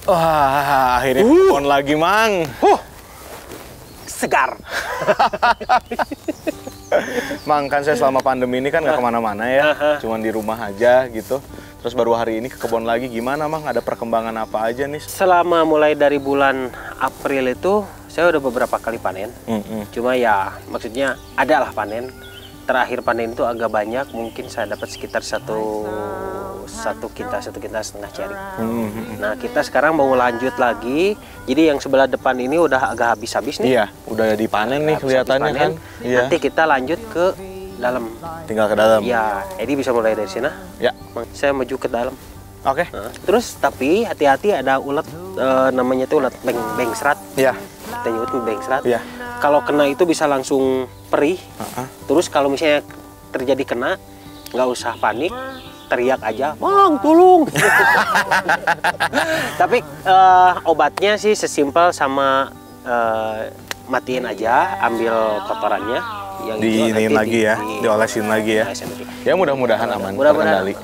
Wah, akhirnya on lagi, Mang. Segar. Mang, kan saya selama pandemi ini kan nggak kemana-mana ya. Cuman di rumah aja gitu. Terus baru hari ini ke kebun lagi. Gimana, Mang? Ada perkembangan apa aja nih? Selama mulai dari bulan April itu, saya udah beberapa kali panen. Cuma ya, maksudnya ada lah panen. Terakhir panen itu agak banyak. Mungkin saya dapat sekitar satu kintal setengah ceri. Nah, kita sekarang mau lanjut lagi. Jadi yang sebelah depan ini udah agak habis-habis nih. Iya, udah dipanen nih kelihatannya kan. Iya. Nanti kita lanjut ke dalam. Tinggal ke dalam. Ya, Edi bisa mulai dari sini. Ya. Saya maju ke dalam. Oke. Nah, terus tapi hati-hati ada ulat namanya tuh ulat bengserat. Iya. Kita nyebut bengserat. Iya. Kalau kena itu bisa langsung perih. Terus kalau misalnya terjadi kena, nggak usah panik. Teriak aja, Bang, tolong. Tapi obatnya sih sesimpel sama matiin aja, ambil kotorannya. Yang Diinin lagi ya, diolesin lagi ya. Ya mudah-mudahan aman, terkendali.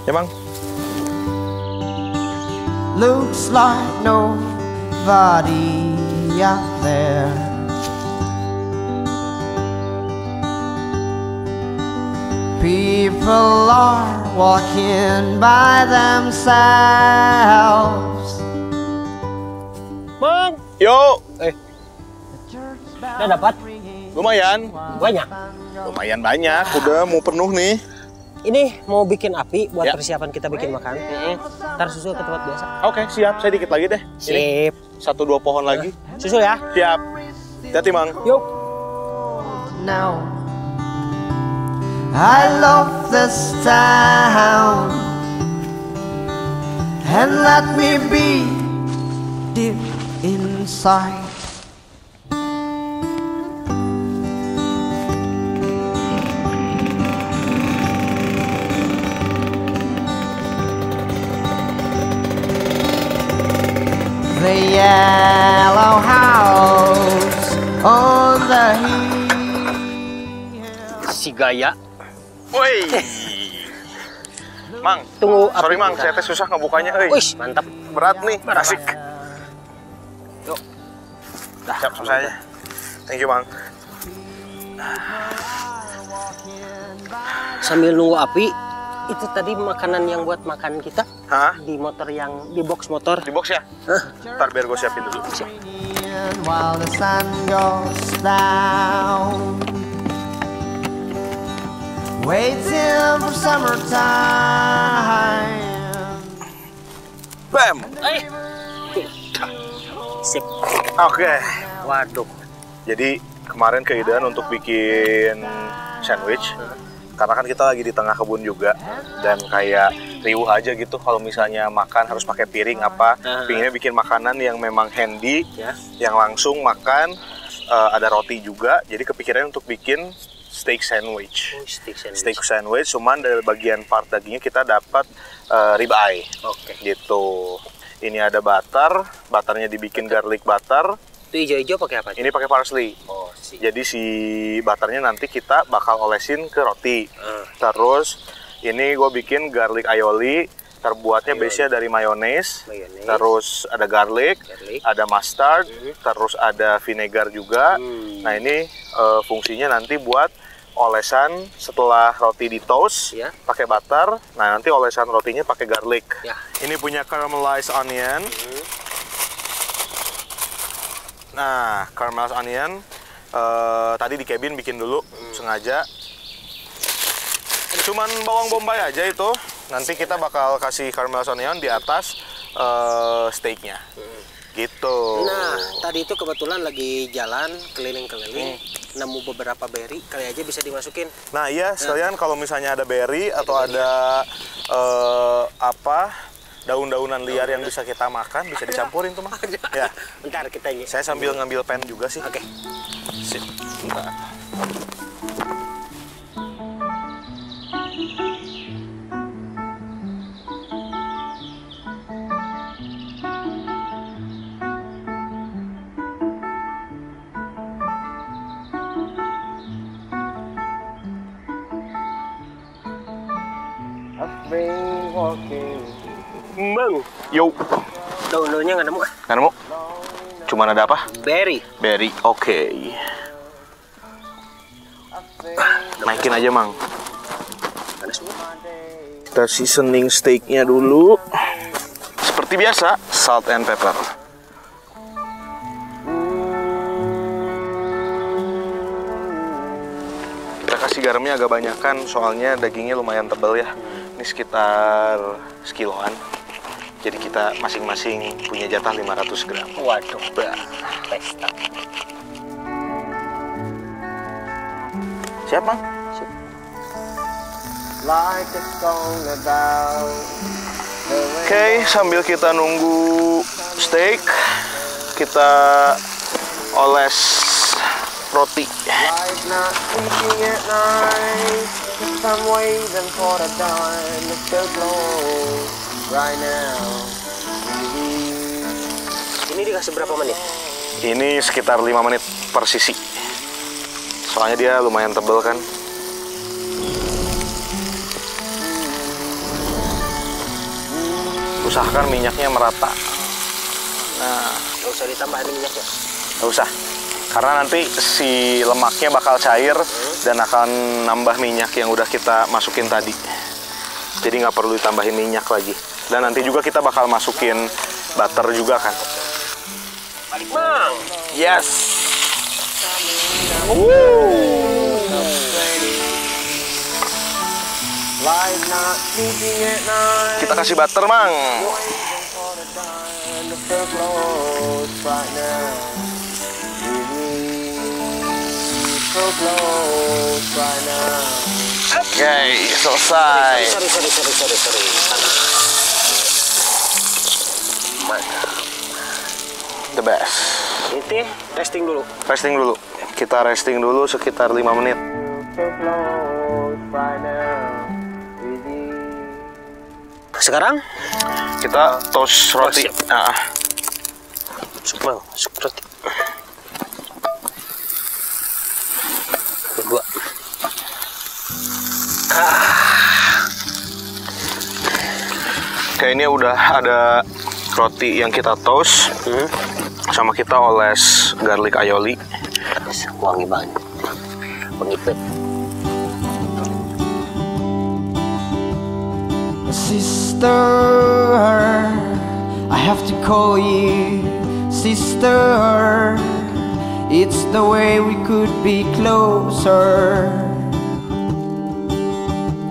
Ya, Bang. Looks like nobody out there. People are walking by themselves. Bang, Yo, udah dapat? lumayan. Banyak. Lumayan banyak, udah mau penuh nih. Ini mau bikin api buat Ya. persiapan kita bikin makan. Ntar susul ke tempat biasa. Oke, siap. Saya dikit lagi deh. Ini Sip. 1-2 pohon lagi. Susul ya. Siap. Hati-hati, Mang. Yuk. Now I love this town, and let me be deep inside. The yellow house on the hill. Si Gaya. Woi. Mang, Tunggu. sorry Mang, saya teh susah ngebukanya. Wih, mantap. Berat nih, asik. Yuk. Siap, susah aja. Thank you, Mang. Sambil nunggu api, itu tadi makanan yang buat makan kita Hah? di motor yang di box motor. Di box ya? Ntar biar gue siapin dulu. While the sun goes down, waiting for summertime. Bam! Sip. Oke. Waduh. Jadi kemarin keidean untuk bikin sandwich. Karena kan kita lagi di tengah kebun juga. Dan kayak riuh aja gitu kalau misalnya makan harus pakai piring apa. Pinginnya bikin makanan yang memang handy. Ya. Yang langsung makan. Ada roti juga. Jadi kepikiran untuk bikin steak sandwich. Steak sandwich, cuman dari bagian part dagingnya kita dapat ribeye. Oke. Gitu. Ini ada butternya dibikin garlic butter. Itu hijau-hijau pakai apa? Ini pakai parsley. Oh, sih. Jadi si butternya nanti kita bakal olesin ke roti. Terus ini gue bikin garlic aioli. Terbuatnya base-nya dari mayones. Terus ada garlic, ada mustard, terus ada vinegar juga. Nah ini fungsinya nanti buat olesan setelah roti di toast pakai butter. Nah nanti olesan rotinya pakai garlic. Ya. Ini punya caramelized onion. Nah caramelized onion tadi di cabin bikin dulu sengaja. Cuman bawang bombay aja itu. Nanti kita bakal kasih caramelized onion di atas steaknya. Gitu. Nah, tadi itu kebetulan lagi jalan keliling-keliling, nemu beberapa berry, kali aja bisa dimasukin. Nah iya, sekalian kalau misalnya ada berry atau ada daun-daunan liar yang bisa kita makan, bisa dicampurin tuh, Mang. Ya. Bentar kita ini. Saya sambil ngambil pen juga sih. Oke. Sip. Bentar. I've been walking. Bang. Yo. Daun-daunnya nggak nemu. Nggak nemu? Cuman ada apa? Berry. Berry, oke. Naikin aja, Mang. Kita seasoning steaknya dulu. Seperti biasa, salt and pepper. Kita kasih garamnya agak banyakan, soalnya dagingnya lumayan tebal ya. Ini sekitar sekiloan. Jadi kita masing-masing punya jatah 500 gram. Waduh, pesta. Siap, Mang? Like a song about the way Oke, sambil kita nunggu steak, kita oles roti. light not sleeping at night. I'm waiting for the dawn to still glow right now. Ini dikasih berapa menit? Ini sekitar 5 menit per sisi. Soalnya dia lumayan tebel kan. Usahakan minyaknya merata. Nah, Nggak usah ditambahin minyak ya? nggak usah. Karena nanti si lemaknya bakal cair dan akan nambah minyak yang udah kita masukin tadi. Jadi nggak perlu ditambahin minyak lagi. Dan nanti juga kita bakal masukin butter juga kan. Balik, Mang. Yes. Light not sleeping at night. Kita kasih butter, Mang. Waiting for the dawn to still glow right now. So close right now. Oke, selesai. Sorry. Mantap. The best. Ini testing dulu. Resting dulu. Kita resting dulu sekitar 5 menit. So close right now. With you. Sekarang Kita toast roti. Toast, Nah, masuk roti. Kedua. Oke, ini udah ada roti yang kita toast. Sama kita oles garlic aioli. Wangi banget. Pengipet. Sister, I have to call you sister. It's the way we could be closer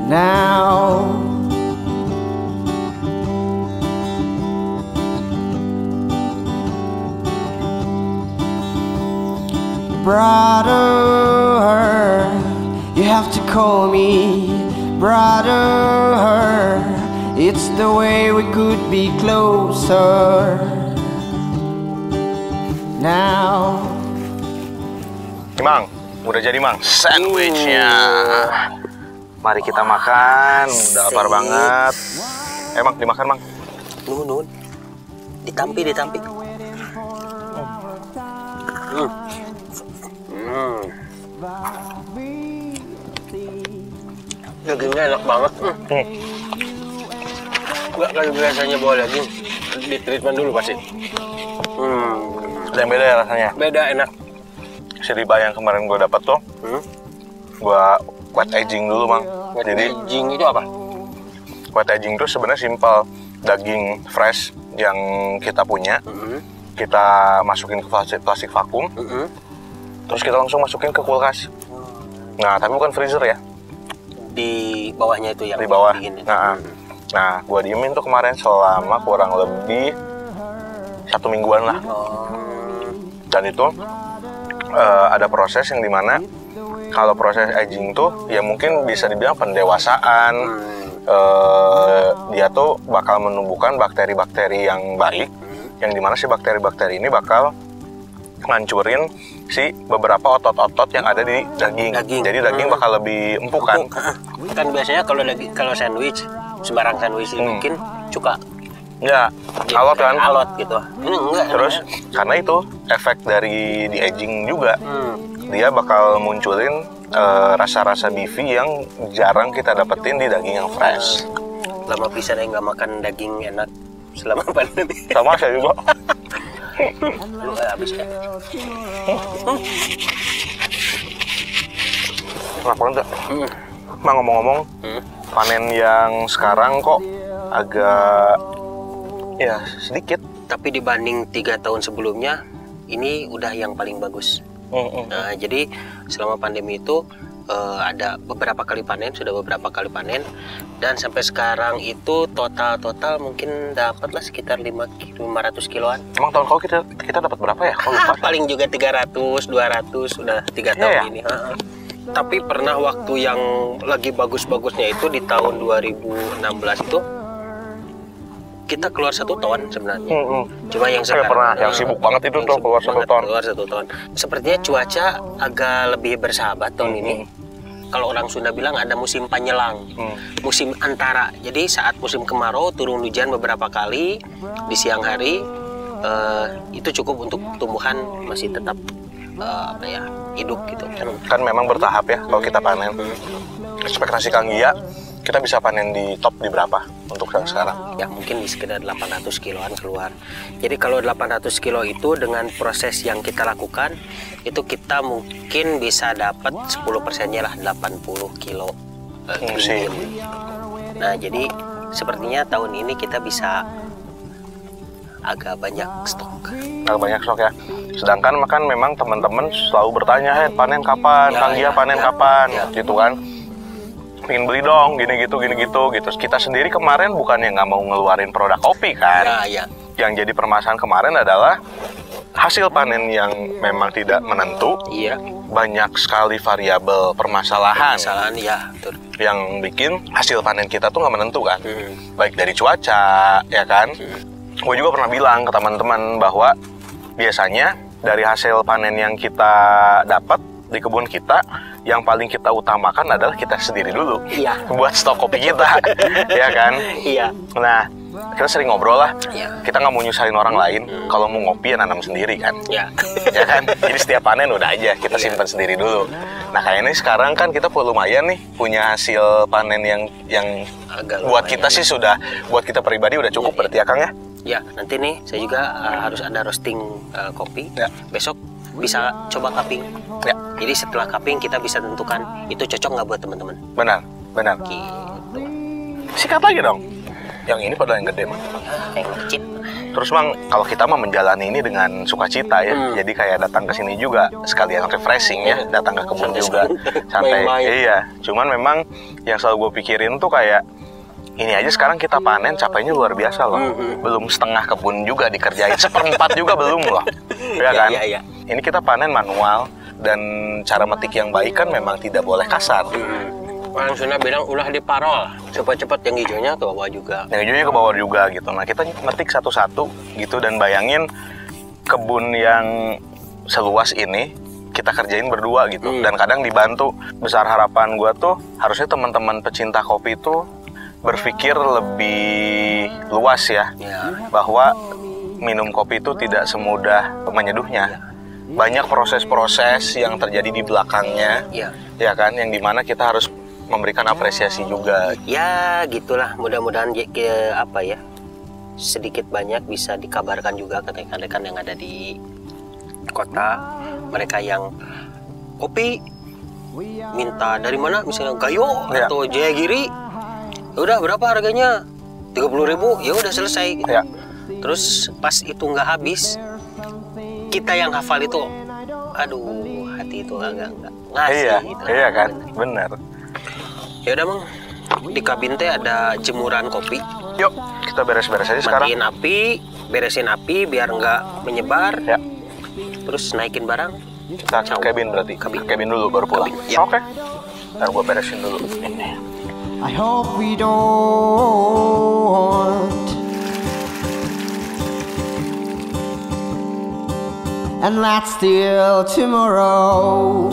now. Brother, you have to call me brother. It's the way we could be closer now. Mang, udah jadi, Mang. Sandwichnya. Mari kita makan. Udah lapar banget. Mang, dimakan, Mang. Nun. Ditampi. Dagingnya enak banget. Nggak kayak biasanya bawa daging. Di treatment dulu pasti. Ada yang beda ya rasanya. Beda, enak. Siriba yang kemarin gue dapat tuh, gue wet aging dulu, Mang. Jadi Aging itu apa? wet aging itu sebenarnya simpel. Daging fresh yang kita punya, kita masukin ke plastik vakum, terus kita langsung masukin ke kulkas. Nah, tapi bukan freezer ya. Di bawahnya itu yang Di bawah. bikin itu. Nah, gue diemin tuh kemarin selama kurang lebih 1 mingguan lah. Dan itu ada proses yang dimana kalau proses aging tuh ya mungkin bisa dibilang pendewasaan. Dia tuh bakal menumbuhkan bakteri-bakteri yang baik, yang dimana si bakteri-bakteri ini bakal ngancurin si beberapa otot-otot yang ada di daging. Jadi daging bakal lebih empuk kan. Kan biasanya kalau sandwich, sembarang sandwich dibikin cuka. Ya, alot kan. Alot gitu. Ini enggak. Terus karena itu efek dari di aging juga, dia bakal munculin rasa-rasa beefy yang jarang kita dapetin di daging yang fresh. Lama pisan yang nggak makan daging enak. selama pandemi. Sama saya juga. Lu habis ya. Enak banget. Bang, ngomong-ngomong, panen yang sekarang kok agak ya sedikit. Tapi dibanding 3 tahun sebelumnya, ini udah yang paling bagus. Nah, jadi selama pandemi itu ada beberapa kali panen, sudah beberapa kali panen, dan sampai sekarang itu total mungkin dapatlah sekitar 500 kiloan. Emang tahun kau kita dapat berapa ya? Paling juga 300, 200 sudah 3 tahun ini. Tapi pernah waktu yang lagi bagus-bagusnya itu di tahun 2016 itu kita keluar 1 ton sebenarnya. Cuma yang sekarang pernah yang sibuk banget itu tuh keluar 1 ton. Keluar 1 ton. Sepertinya cuaca agak lebih bersahabat tahun ini. Kalau orang Sunda bilang ada musim panyelang, musim antara. Jadi saat musim kemarau turun hujan beberapa kali di siang hari, itu cukup untuk tumbuhan masih tetap hidup gitu. Kan memang bertahap ya kalau kita panen. Ekspektasi Kang Gia, kita bisa panen di top di berapa untuk yang sekarang? Ya mungkin di sekitar 800 kiloan keluar. Jadi kalau 800 kilo itu dengan proses yang kita lakukan, itu kita mungkin bisa dapat 10%-nya lah 80 kilo. Nah jadi sepertinya tahun ini kita bisa agak banyak stok. Agak banyak stok ya. Sedangkan makan memang teman-teman selalu bertanya, panen kapan? Kang Gia panen kapan? Gitu kan. Pengen beli dong, gini gitu. Kita sendiri kemarin bukannya nggak mau ngeluarin produk kopi kan? Yang jadi permasalahan kemarin adalah hasil panen yang memang tidak menentu. Banyak sekali variabel permasalahan. Betul. Yang bikin hasil panen kita tuh nggak menentu kan? Baik dari cuaca, ya kan? Gue juga pernah bilang ke teman-teman bahwa biasanya dari hasil panen yang kita dapat di kebun kita, yang paling kita utamakan adalah kita sendiri dulu. Buat stok kopi kita. Ya kan? Nah, kita sering ngobrol lah. Kita nggak mau nyusahin orang lain. Kalau mau ngopi ya nanam sendiri kan. Ya kan? Jadi setiap panen udah aja kita simpan sendiri dulu. Nah, kayaknya sekarang kan kita lumayan nih punya hasil panen yang buat kita sih sudah, buat kita pribadi udah cukup berarti ya Kang ya? Ya, nanti nih saya juga harus ada roasting kopi. Besok bisa coba cupping. Jadi setelah cupping kita bisa tentukan itu cocok nggak buat teman-teman. Benar. Gitu. Sikat lagi dong. Yang ini padahal yang gede mah. Yang kecil. Terus Bang, kalau kita mah menjalani ini dengan sukacita ya. Jadi kayak datang ke sini juga sekalian refreshing ya, datang ke kebun juga. Santai. Iya, cuman memang yang selalu gue pikirin tuh kayak ini aja sekarang kita panen capeknya luar biasa loh. Belum setengah kebun juga dikerjain, 1/4 juga belum loh. Ya kan? Ini kita panen manual dan cara metik yang baik kan memang tidak boleh kasar. Orang Sunda bilang ulah diparol, cepat-cepat yang hijaunya ke bawah juga. Yang hijaunya ke bawah juga gitu. Nah kita metik satu-satu gitu dan bayangin kebun yang seluas ini kita kerjain berdua gitu. Dan kadang dibantu. Besar harapan gue tuh harusnya teman-teman pecinta kopi itu berpikir lebih luas ya. Bahwa minum kopi itu tidak semudah menyeduhnya. Banyak proses-proses yang terjadi di belakangnya, ya kan, yang dimana kita harus memberikan apresiasi juga. Ya gitulah, mudah-mudahan sedikit banyak bisa dikabarkan juga ke rekan-rekan yang ada di kota, mereka yang kopi minta dari mana, misalnya Gayo atau Jayagiri, udah berapa harganya, 30.000, ya udah selesai gitu. Terus pas itu nggak habis, kita yang hafal itu, aduh hati itu agak nggak ngasih gitu. Iya kan, benar. Ya udah Mang, di kabin teh ada jemuran kopi. Yuk kita beres-beres aja sekarang. Matiin api, beresin api biar nggak menyebar. Terus naikin barang. Kita ke kabin berarti. Kabin dulu baru pulang. Oke. Ntar gua beresin dulu. I hope we don't. And that's till tomorrow.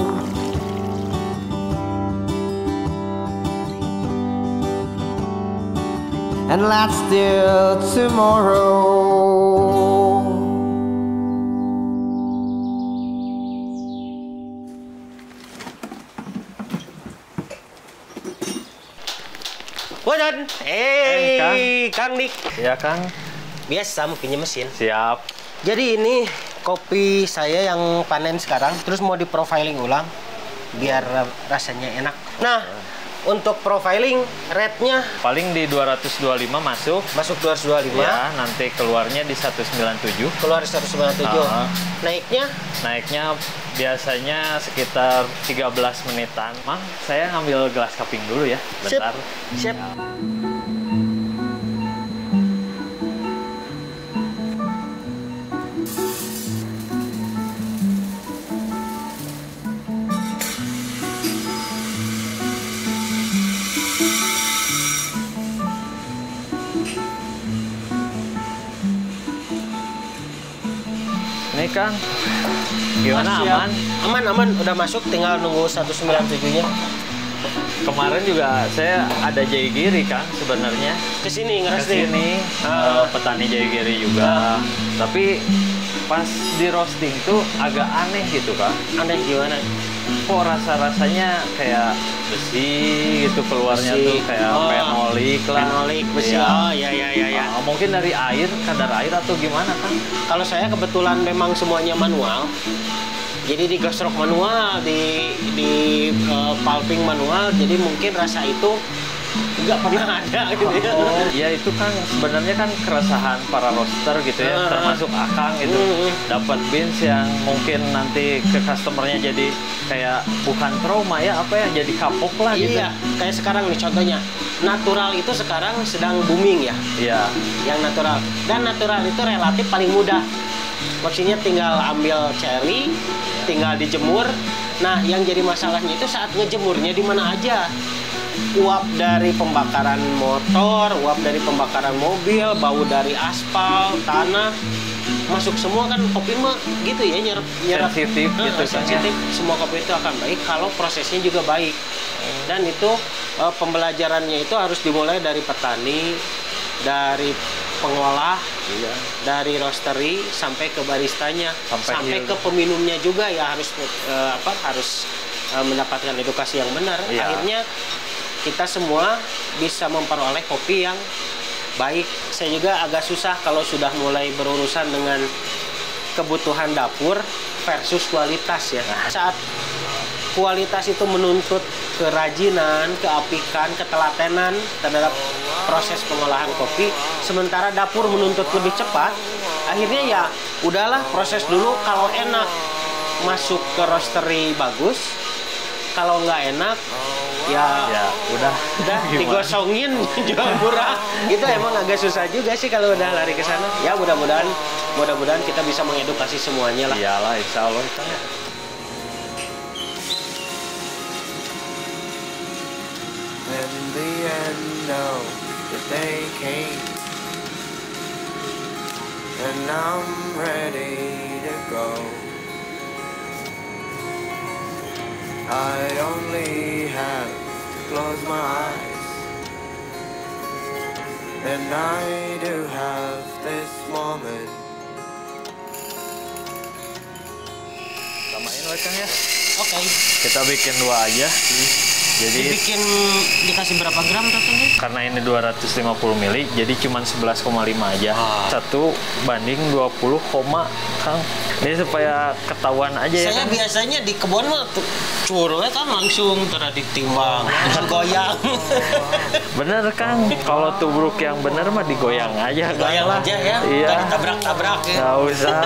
And that's till tomorrow. Wajan, Kang Dik. Iya Kang. biasa pinjam mesin. Siap. Jadi ini kopi saya yang panen sekarang, terus mau di profiling ulang biar rasanya enak. Nah, untuk profiling rate-nya Paling di 225 masuk. masuk 225, Ya, nanti keluarnya di 197. keluar 197. Naiknya Naiknya biasanya sekitar 13 menitan. Mang, saya ngambil gelas kaping dulu ya. Bentar. Sip. Ini Kang, gimana, Siap. aman? Aman, udah masuk, tinggal nunggu 197-nya. Kemarin juga saya ada Jaigiri Kang sebenarnya. Kesini ngerasting. Kesini petani Jaigiri juga. Tapi pas di roasting tuh agak aneh gitu Kang. Aneh gimana? Kok rasa-rasanya kayak besi gitu keluarnya Besi. tuh kayak fenolik lah. Fenolik besi. Iya. Oh, ya. Mungkin dari air, kadar air atau gimana Kang? Kalau saya kebetulan memang semuanya manual. Jadi digosrok manual, di pulping manual, jadi mungkin rasa itu nggak pernah ada gitu ya. Ya itu kan sebenarnya kan keresahan para roaster gitu ya, termasuk Akang gitu. Dapat beans yang mungkin nanti ke customernya jadi kayak bukan trauma ya, apa ya, jadi kapok lah gitu. Iya, kayak sekarang nih contohnya. Natural itu sekarang sedang booming ya, Iya. yang natural. Dan natural itu relatif paling mudah. Maksudnya tinggal ambil cherry, tinggal dijemur. Nah, yang jadi masalahnya itu saat ngejemurnya di mana aja. Uap dari pembakaran motor, uap dari pembakaran mobil, bau dari aspal, tanah, masuk semua kan. Kopi mah gitu ya, nyerap Sensitif gitu kan ya. sensitif. Semua kopi itu akan baik kalau prosesnya juga baik. Dan itu pembelajarannya itu harus dimulai dari petani, dari pengolah, dari roastery sampai ke baristanya, sampai ke peminumnya juga ya harus mendapatkan edukasi yang benar. Iya. Akhirnya kita semua bisa memperoleh kopi yang baik. Saya juga agak susah kalau sudah mulai berurusan dengan kebutuhan dapur versus kualitas ya. Saat kualitas itu menuntut kerajinan, keapikan, ketelatenan terhadap proses pengolahan kopi, sementara dapur menuntut lebih cepat, akhirnya ya udahlah proses dulu. Kalau enak masuk ke roastery bagus, kalau nggak enak ya udah digosongin jual murah. Itu emang agak susah juga sih kalau udah lari ke sana. Ya mudah-mudahan kita bisa mengedukasi semuanya lah. Iyalah, insya Allah. And the end of the day came, and I'm ready to go. I only have to close my eyes, and I do have this moment. Tambahin lah Kang ya. Oke. Kita bikin 2 aja. Jadi Dibikin dikasih berapa gram rasanya? karena ini 250 mili, jadi cuma 11,5 aja. 1 banding 20, Kang. Ini supaya ketahuan aja ya. Saya Kang? biasanya di kebun mah curugnya kan langsung ditimbang, terus goyang. Bener Kang, kalau tubruk yang bener mah digoyang aja. Goyang Kang lah. aja ya, Iya. nggak ditabrak-tabrak ya. Nggak usah.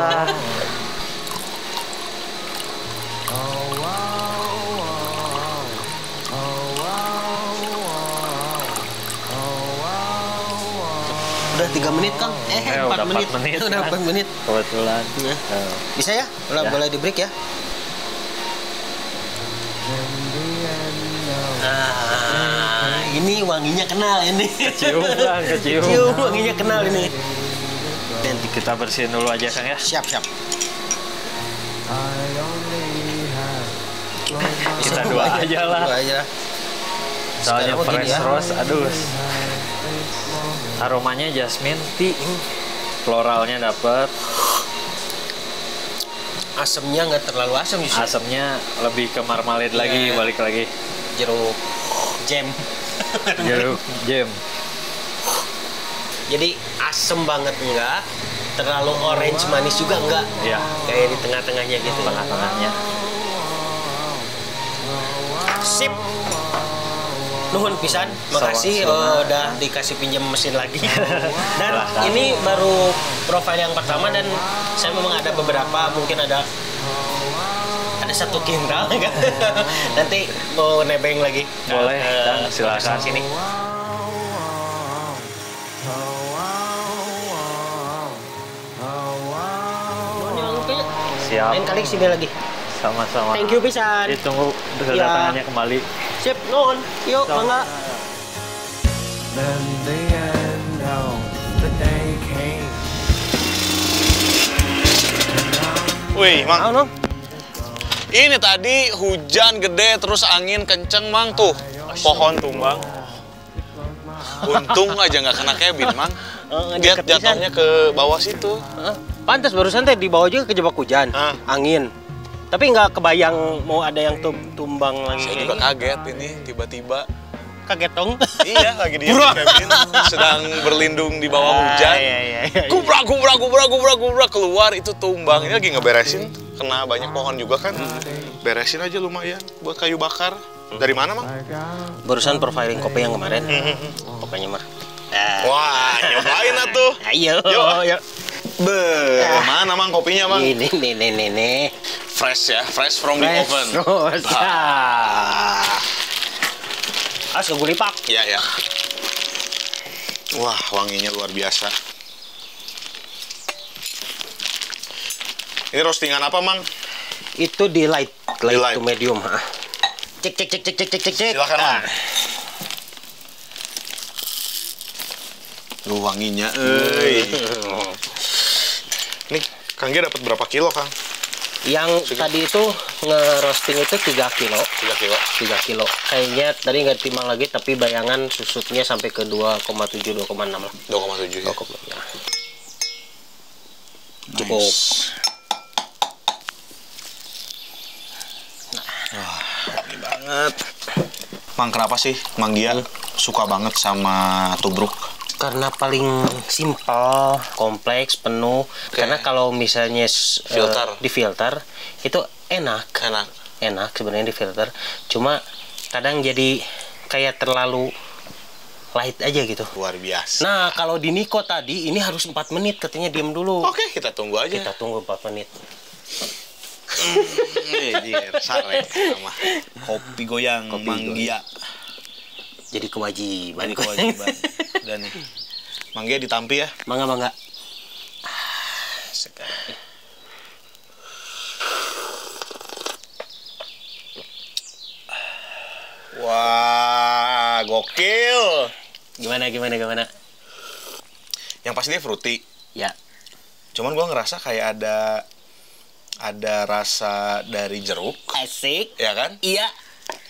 Udah 3 menit Kang, 4 udah 4 menit. menit, Udah Kang. 4 menit. Kebetulan. Ya. Bisa ya? Ya. Boleh di break ya? Nah, ini wanginya kenal ini. Kecium Kang, kecium. Cium, wanginya kenal ini. Nanti kita bersihin dulu aja Kang ya. Siap. Kita 2 aja lah. Dua aja. Soalnya Sekarang fresh gini ya. rose, aduh. Aromanya jasmine tea. Floralnya dapat. Asemnya nggak terlalu asam justru. Asamnya lebih ke marmalade lagi, Iya. balik lagi. Jeruk jam. Jeruk jam. Jadi asem banget enggak, terlalu orange manis juga enggak. Iya. Kayak di tengah-tengahnya gitu. Tengah-tengahnya. Sip. Nuhun pisan, makasih udah dikasih pinjam mesin lagi. Dan ini baru profile yang pertama dan saya memang ada beberapa, mungkin ada 1 kintal kan. Nanti mau nebeng lagi. Boleh, dan silakan sini. Siap. Lain kali sini lagi. Sama-sama. Thank you pisan. Ditunggu kedatangannya kembali. Sip, nuhun. Yuk, mangga. Then the end of the day came. Wih, Mang. Naon, Ini tadi hujan gede terus angin kenceng, Mang, tuh. Pohon tumbang. Untung aja nggak kena Kevin, Mang. Dia jatuhnya ke bawah situ. Pantas barusan teh di bawah juga kejebak hujan, angin. Tapi nggak kebayang mau ada yang tumbang lagi. Saya juga kaget ini tiba-tiba. Kaget dong. Iya, lagi dia Kevin sedang berlindung di bawah hujan. Iya. Kubrak keluar itu tumbang. Ini lagi ngeberesin, kena banyak pohon juga kan. Beresin aja lumayan buat kayu bakar. Dari mana, Mang? Barusan profiling kopi yang kemarin. Kopinya mah. Wah, nyobain atuh. Ayo. Yuk. Mana, Mang, kopinya, Mang? Ini. Fresh ya, fresh from the oven. Gulipak. Iya. Wah, wanginya luar biasa. Ini roastingan apa, Mang? Itu di light light. to medium. Cek. Silakan, Mang. Wanginya, Ini Kang Gia dapat berapa kilo, Kang? Yang tadi itu nge-roasting itu 3 kilo. 3 kilo. Kayaknya tadi nggak timbang lagi, tapi bayangan susutnya sampai ke 2,7, 2,6 lah. 2,7 ya. Ya. Cukup. Nice. Wah, wangi banget. Mang, kenapa sih Mang Gia suka banget sama tubruk? Karena paling simpel, kompleks, penuh. Karena kalau misalnya di filter itu enak sebenarnya di filter. Cuma kadang jadi kayak terlalu light aja gitu. Luar biasa. Nah, kalau di Niko tadi ini harus 4 menit katanya, diam dulu. Oke, kita tunggu aja. Kita tunggu 4 menit. Sare sama kopi goyang Mang Gia. Jadi kewajiban. Dan nih, Mang Gia ditampi ya. Mangga. Sekali. Wah, gokil. Gimana? Yang pasti dia fruity. Ya. Cuman gua ngerasa kayak ada rasa dari jeruk. Asik. Ya kan? Iya.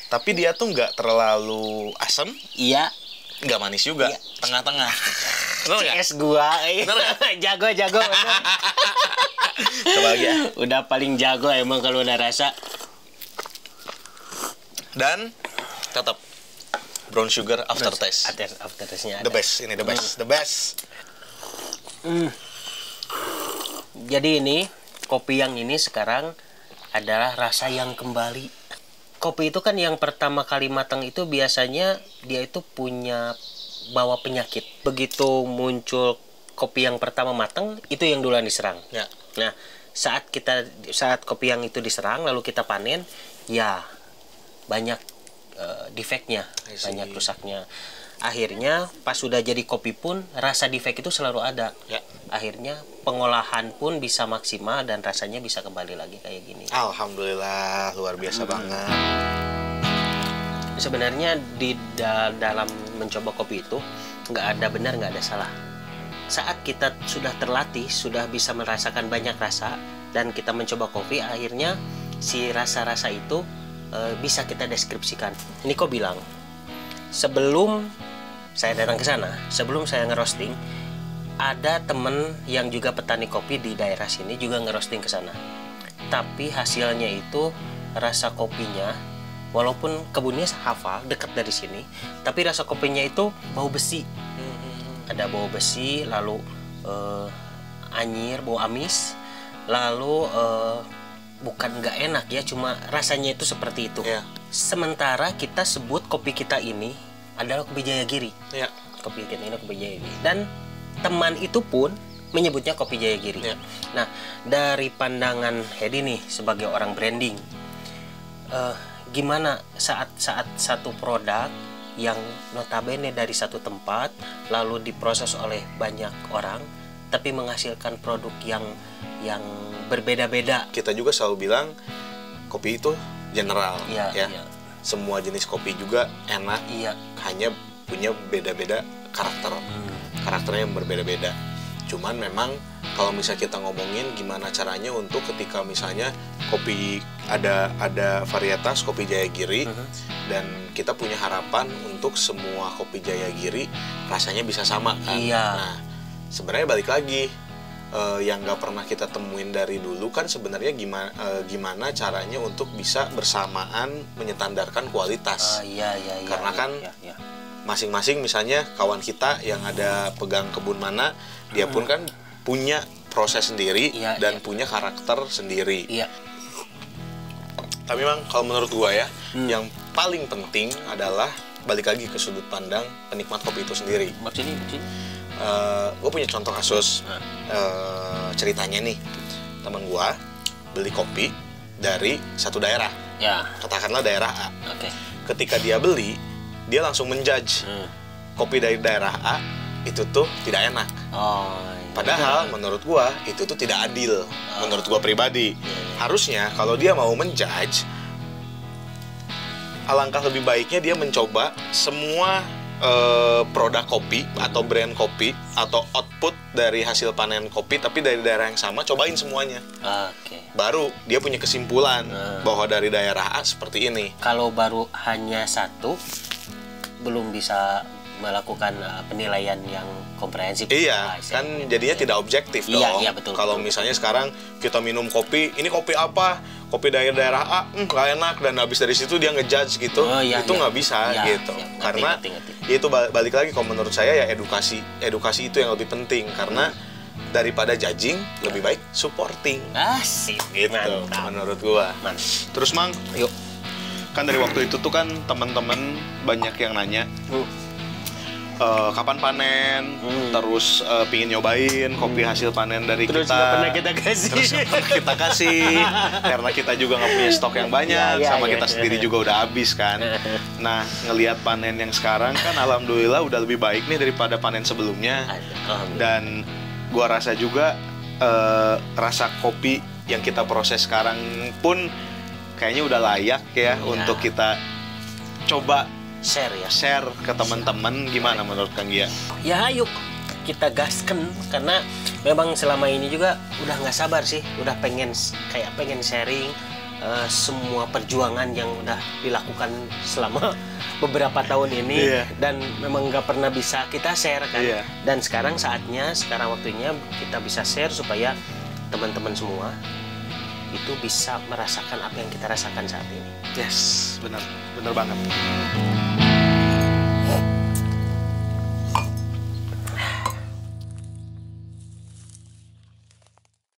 Tapi dia tuh nggak terlalu asam. Iya. Nggak manis juga. Iya. Tengah-tengah. Bener nggak? CS gua. Bener nggak? Jago bener. Coba lagi ya. Udah paling jago emang kalau udah rasa. Dan tetap brown sugar aftertaste. Aftertaste-nya ada. The best, ini the best. Jadi ini kopi yang ini sekarang adalah rasa yang kembali. Kopi itu kan yang pertama kali matang itu biasanya dia itu punya bawa penyakit. Begitu muncul kopi yang pertama matang, itu yang duluan diserang. Ya. Nah, saat kopi yang itu diserang lalu kita panen, ya banyak defeknya, banyak rusaknya. Akhirnya pas sudah jadi kopi pun rasa defek itu selalu ada. Ya. Akhirnya pengolahan pun bisa maksimal dan rasanya bisa kembali lagi kayak gini. Alhamdulillah, luar biasa banget. Sebenarnya di dalam mencoba kopi itu nggak ada benar, nggak ada salah. Saat kita sudah terlatih, sudah bisa merasakan banyak rasa dan kita mencoba kopi, akhirnya si rasa-rasa itu bisa kita deskripsikan. Ini kok bilang, sebelum saya datang ke sana, sebelum saya ngerosting, ada temen yang juga petani kopi di daerah sini juga ngerosting ke sana. Tapi hasilnya itu rasa kopinya, walaupun kebunnya hafal dekat dari sini, tapi rasa kopinya itu bau besi. ada bau besi, lalu anyir, bau amis, lalu bukan nggak enak ya, cuma rasanya itu seperti itu. Sementara kita sebut kopi kita ini adalah kopi Jayagiri. Kopi kita ini kopi Jayagiri. Dan teman itu pun menyebutnya kopi Jayagiri. Nah, dari pandangan Hedi nih sebagai orang branding, gimana saat satu produk yang notabene dari satu tempat lalu diproses oleh banyak orang, tapi menghasilkan produk yang berbeda-beda. Kita juga selalu bilang kopi itu general, semua jenis kopi juga enak, hanya punya beda-beda karakternya yang berbeda-beda. Cuman memang kalau misalnya kita ngomongin gimana caranya untuk ketika misalnya kopi ada varietas kopi Jayagiri, dan kita punya harapan untuk semua kopi Jayagiri rasanya bisa sama kan. Nah, sebenarnya balik lagi, yang nggak pernah kita temuin dari dulu kan sebenarnya gimana caranya untuk bisa bersamaan menyetandarkan kualitas. Karena kan masing-masing misalnya kawan kita yang ada pegang kebun mana, dia pun kan punya proses sendiri dan punya karakter sendiri. Tapi memang kalau menurut gua ya, yang paling penting adalah balik lagi ke sudut pandang penikmat kopi itu sendiri. Gue punya contoh kasus, ceritanya nih, teman gue beli kopi dari satu daerah, katakanlah daerah A. Ketika dia beli, dia langsung menjudge kopi dari daerah A itu tuh tidak enak. Padahal menurut gue itu tuh tidak adil, menurut gue pribadi. Harusnya kalau dia mau menjudge, alangkah lebih baiknya dia mencoba semua produk kopi atau brand kopi atau output dari hasil panen kopi tapi dari daerah yang sama, cobain semuanya. Baru dia punya kesimpulan bahwa dari daerah A seperti ini. Kalau baru hanya satu, belum bisa melakukan penilaian yang komprehensif. Kan jadinya tidak objektif dong. Betul. Kalau misalnya sekarang kita minum kopi, ini kopi apa? Kopi dari daerah A, nggak enak, dan habis dari situ dia ngejudge gitu, itu nggak bisa gitu. Karena itu balik lagi, kalau menurut saya ya edukasi itu yang lebih penting, karena daripada judging lebih baik supporting. Asik gitu menurut gua. Terus Mang, yuk, kan dari waktu itu tuh kan teman-teman banyak yang nanya kapan panen, terus pingin nyobain kopi hasil panen dari terus kita. Terus pernah kita kasih. Terus kita kasih, karena kita juga nggak punya stok yang banyak, sama kita sendiri juga udah habis kan. Nah, ngelihat panen yang sekarang kan alhamdulillah udah lebih baik nih daripada panen sebelumnya. Dan gua rasa juga rasa kopi yang kita proses sekarang pun kayaknya udah layak ya untuk kita coba share ke teman-teman. Gimana menurut Kang Gia? Ya yuk kita gaskan, karena memang selama ini juga udah nggak sabar sih, udah pengen sharing semua perjuangan yang udah dilakukan selama beberapa tahun ini, dan memang nggak pernah bisa kita share kan. Dan sekarang waktunya kita bisa share supaya teman-teman semua itu bisa merasakan apa yang kita rasakan saat ini. Yes, benar banget.